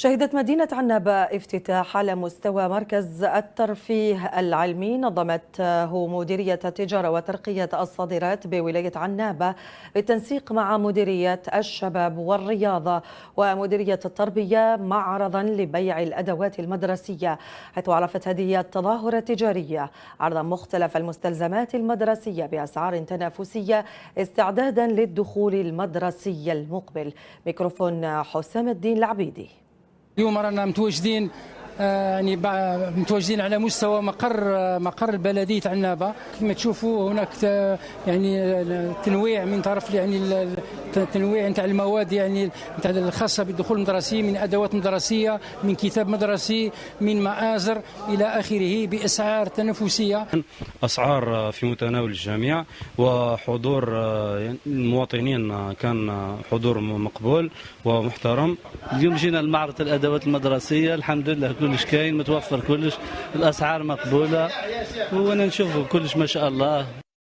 شهدت مدينة عنابة افتتاح على مستوى مركز الترفيه العلمي نظمته مديرية التجارة وترقية الصادرات بولاية عنابة بالتنسيق مع مديرية الشباب والرياضة ومديرية التربية معرضا لبيع الأدوات المدرسية، حيث عرفت هذه التظاهرة التجارية عرض مختلف المستلزمات المدرسية بأسعار تنافسية استعدادا للدخول المدرسي المقبل. ميكروفون حسام الدين العبيدي. اليوم رانا متواجدين متواجدين على مستوى مقر البلدية عنابة. كما تشوفوا هناك تنويع من طرف تنويع نتاع المواد نتاع الخاصة بالدخول المدرسي، من أدوات مدرسية، من كتاب مدرسي، من مآزر إلى آخره بأسعار تنافسية. أسعار في متناول الجميع، وحضور المواطنين كان حضور مقبول ومحترم. اليوم جينا لمعرض الأدوات المدرسية، الحمد لله كلش كاين، متوفر كلش، الأسعار مقبولة، وانا نشوف كلش ما شاء الله.